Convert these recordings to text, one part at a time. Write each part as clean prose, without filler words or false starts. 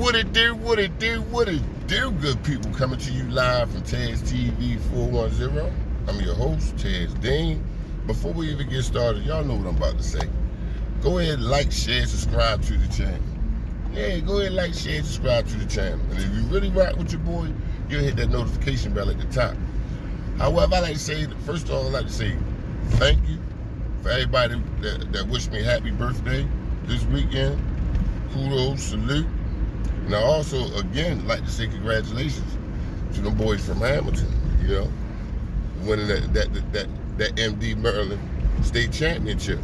What it do, what it do, what it do, good people, coming to you live from Taz TV 410. I'm your host, Taz Dean. Before we even get started, y'all know what I'm about to say. Go ahead, like, share, subscribe to the channel. Yeah, go ahead, like, share, subscribe to the channel. And if you really rock with your boy, you'll hit that notification bell at the top. However, I like to say, first of all, I like to say thank you for everybody that wished me happy birthday this weekend. Kudos, salute. And I also, again, like to say congratulations to them boys from Hamilton, you know, winning that MD Maryland state championship.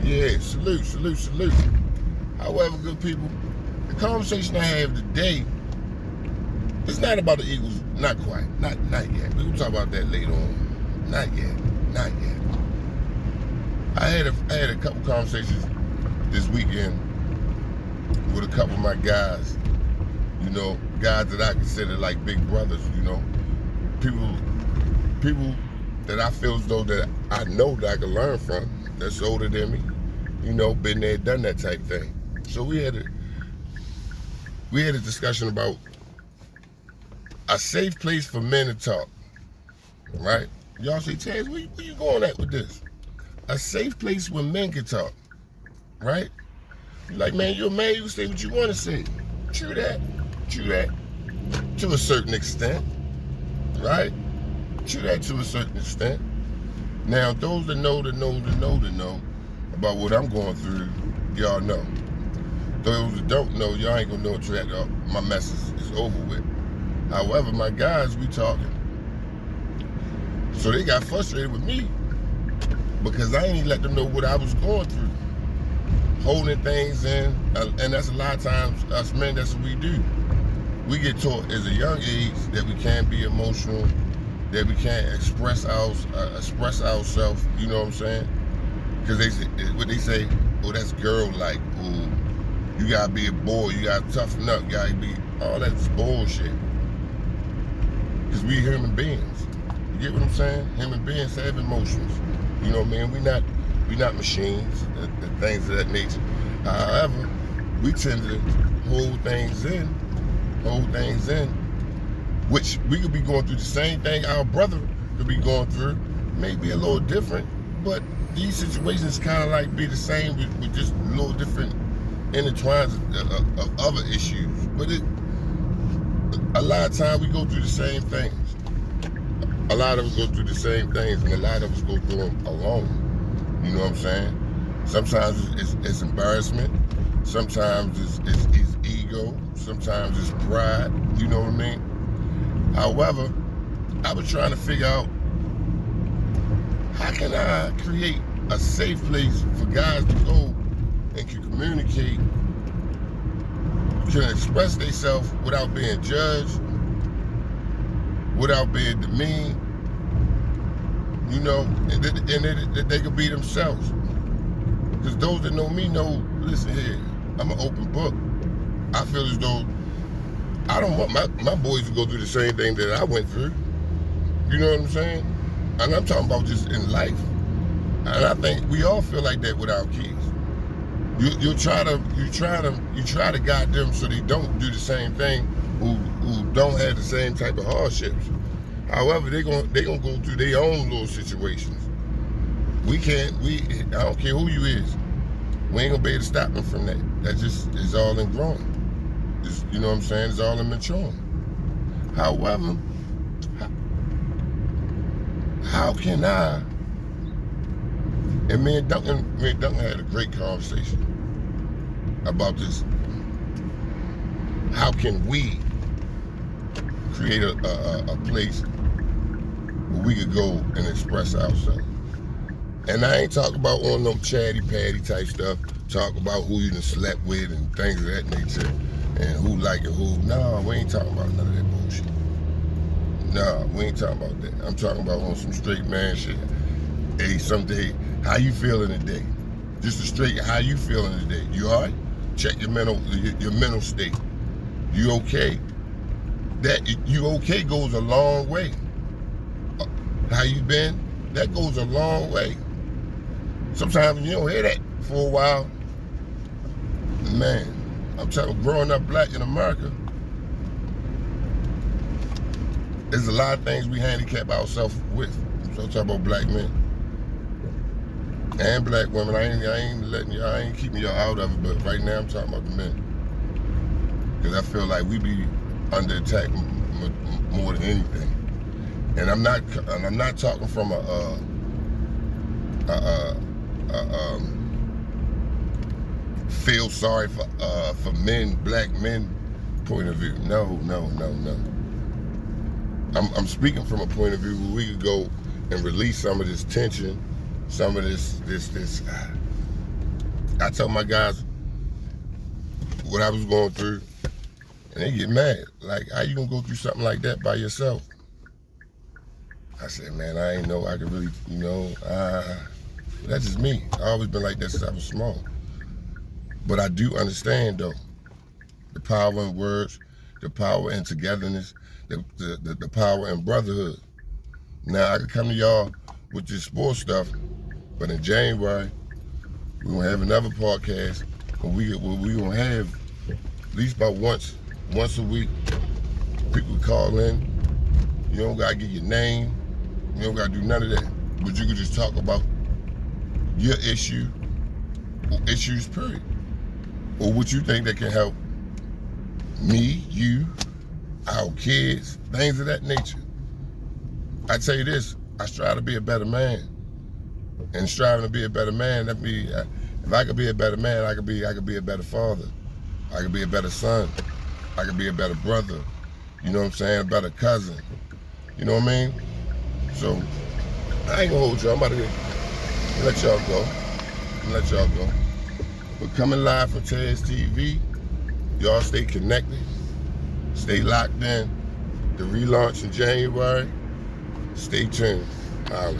Yeah, salute. However, good people, the conversation I have today is not about the Eagles, not quite, not yet. We'll talk about that later on. Not yet. I had a couple conversations this weekend with a couple of my guys, you know, guys that I consider like big brothers, you know, people that I feel as though that I know that I can learn from, that's older than me, you know, been there, done that type thing. So we had a discussion about a safe place for men to talk, right? Y'all say, Taz, where you going at with this? A safe place where men can talk, right? Like, man, you're a man, you can say what you want to say. True that. To a certain extent, right? True that to a certain extent. Now, those that know about what I'm going through, y'all know. Those that don't know, y'all ain't gonna know until my message is over with. However, my guys, we talking. So they got frustrated with me because I ain't even let them know what I was going through. Holding things in, and that's a lot of times us men, that's what we do. We get taught as a young age that we can't be emotional, that we can't express ourselves, you know what I'm saying? Because they say, oh, that's girl-like, oh, you gotta be a boy, you gotta toughen up, you gotta be, all that's bullshit. Because we human beings, you get what I'm saying? Human beings have emotions, you know what I mean? We not machines, and things of that nature. However, we tend to hold things in, which we could be going through the same thing our brother could be going through, maybe a little different, but these situations kind of like be the same with just a little different intertwines of other issues. But a lot of times we go through the same things. A lot of us go through the same things, and a lot of us go through them alone. You know what I'm saying? Sometimes it's embarrassment. Sometimes it's ego. Sometimes it's pride. You know what I mean? However, I was trying to figure out how can I create a safe place for guys to go and can communicate, can express themselves without being judged, without being demeaned. You know, and they could be themselves. Because those that know me know, listen here, I'm an open book. I feel as though I don't want my boys to go through the same thing that I went through. You know what I'm saying? And I'm talking about just in life. And I think we all feel like that with our kids. You try to guide them so they don't do the same thing who don't have the same type of hardships. However, they gonna go through their own little situations. I don't care who you is, we ain't gonna be able to stop them from that. That just is all in growing. You know what I'm saying? It's all in maturing. However, how can I, and me and Duncan had a great conversation about this. How can we create a place where we could go and express ourselves? And I ain't talking about on no chatty patty type stuff, talk about who you done slept with and things of that nature, and who like it, who. No, we ain't talking about none of that bullshit. No, we ain't talking about that. I'm talking about on some straight man shit. Hey, someday, how you feeling today? Just a straight, how you feeling today? You all right? Check your mental state. You okay? That you okay goes a long way. How you been? That goes a long way. Sometimes you don't hear that for a while. Man, I'm talking growing up black in America. There's a lot of things we handicap ourselves with. So I'm talking about black men and black women. I ain't keeping y'all out of it, but right now I'm talking about the men. Because I feel like we be under attack more than anything. And I'm not talking from a feel sorry for men, black men point of view. No. I'm speaking from a point of view where we could go and release some of this tension, some of this. I tell my guys what I was going through, and they get mad. Like, how you gonna go through something like that by yourself? I said, man, I ain't know I could really, that's just me. I always been like that since I was small. But I do understand, though, the power in words, the power in togetherness, the power in brotherhood. Now, I could come to y'all with this sports stuff, but in January, we're going to have another podcast where we're going to have at least about once a week, people call in. You don't got to get your name. You don't got to do none of that. But you can just talk about your issue or issues, period. Or what you think that can help me, you, our kids, things of that nature. I tell you this, I strive to be a better man. And striving to be a better man, that means if I could be a better man, I could be a better father. I could be a better son. I could be a better brother. You know what I'm saying? A better cousin. You know what I mean? So, I ain't gonna hold y'all. I'm about to let y'all go. But coming live from Taz TV, y'all stay connected. Stay locked in. The relaunch in January. Stay tuned. Holla.